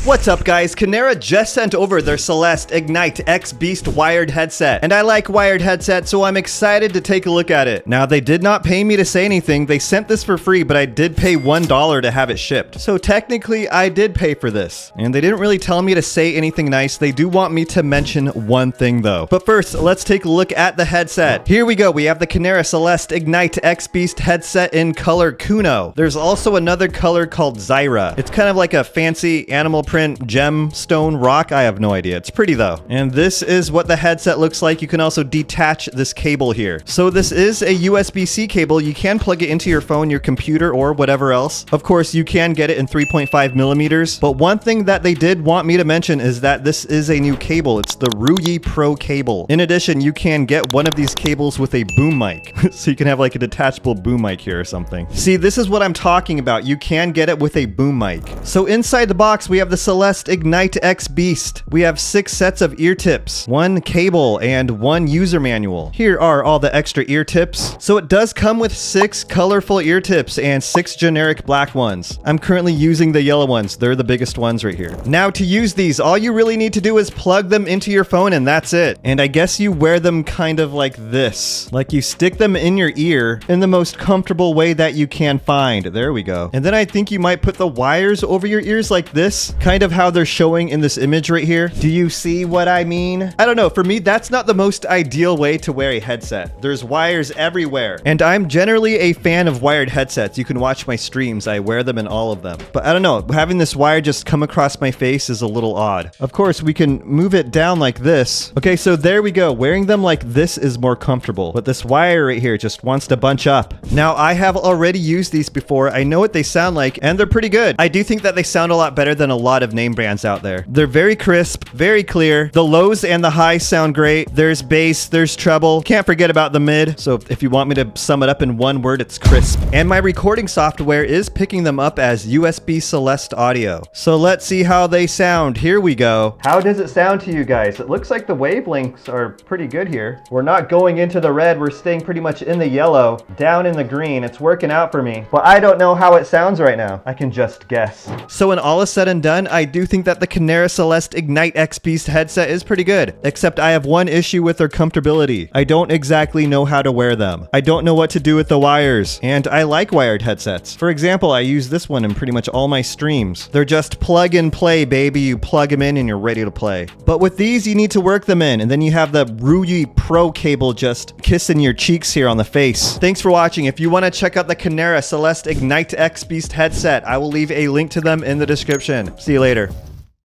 What's up guys, Kinera just sent over their Celest IgniteX Beast wired headset, and I like wired headsets, so I'm excited to take a look at it. Now they did not pay me to say anything, they sent this for free, but I did pay $1 to have it shipped. So technically I did pay for this, and they didn't really tell me to say anything nice. They do want me to mention one thing though. But first, let's take a look at the headset. Here we go, we have the Kinera Celest IgniteX Beast headset in color Kuno. There's also another color called Zyra. It's kind of like a fancy animal print gemstone rock. I have no idea. It's pretty though. And this is what the headset looks like. You can also detach this cable here. So this is a USB-C cable. You can plug it into your phone, your computer, or whatever else. Of course, you can get it in 3.5 millimeters. But one thing that they did want me to mention is that this is a new cable. It's the Ruyi Pro cable. In addition, you can get one of these cables with a boom mic. So you can have like a detachable boom mic here or something. See, this is what I'm talking about. You can get it with a boom mic. So inside the box, we have the Celest IgniteX Beast. We have 6 sets of ear tips, 1 cable, and 1 user manual. Here are all the extra ear tips. So it does come with 6 colorful ear tips and 6 generic black ones. I'm currently using the yellow ones. They're the biggest ones right here. Now to use these, all you really need to do is plug them into your phone and that's it. And I guess you wear them kind of like this. Like you stick them in your ear in the most comfortable way that you can find. There we go. And then I think you might put the wires over your ears like this, kind of how they're showing in this image right here. Do you see what I mean? I don't know. For me, that's not the most ideal way to wear a headset. There's wires everywhere. And I'm generally a fan of wired headsets. You can watch my streams. I wear them in all of them. But I don't know. Having this wire just come across my face is a little odd. Of course, we can move it down like this. Okay, so there we go. Wearing them like this is more comfortable. But this wire right here just wants to bunch up. Now, I have already used these before. I know what they sound like, and they're pretty good. I do think that they sound a lot better than a lot of name brands out there. They're very crisp, very clear. The lows and the highs sound great. There's bass, there's treble. Can't forget about the mid. So if you want me to sum it up in one word, it's crisp. And my recording software is picking them up as USB Celest audio. So let's see how they sound. Here we go. How does it sound to you guys? It looks like the wavelengths are pretty good here. We're not going into the red. We're staying pretty much in the yellow, down in the green. It's working out for me. But I don't know how it sounds right now. I can just guess. So when all is said and done, I do think that the Kinera Celest IgniteX Beast headset is pretty good, except I have one issue with their comfortability. I don't exactly know how to wear them. I don't know what to do with the wires, and I like wired headsets. For example, I use this one in pretty much all my streams. They're just plug and play, baby. You plug them in and you're ready to play. But with these, you need to work them in, and then you have the Ruyi Pro cable just kissing your cheeks here on the face. Thanks for watching. If you want to check out the Kinera Celest IgniteX Beast headset, I will leave a link to them in the description. See you later.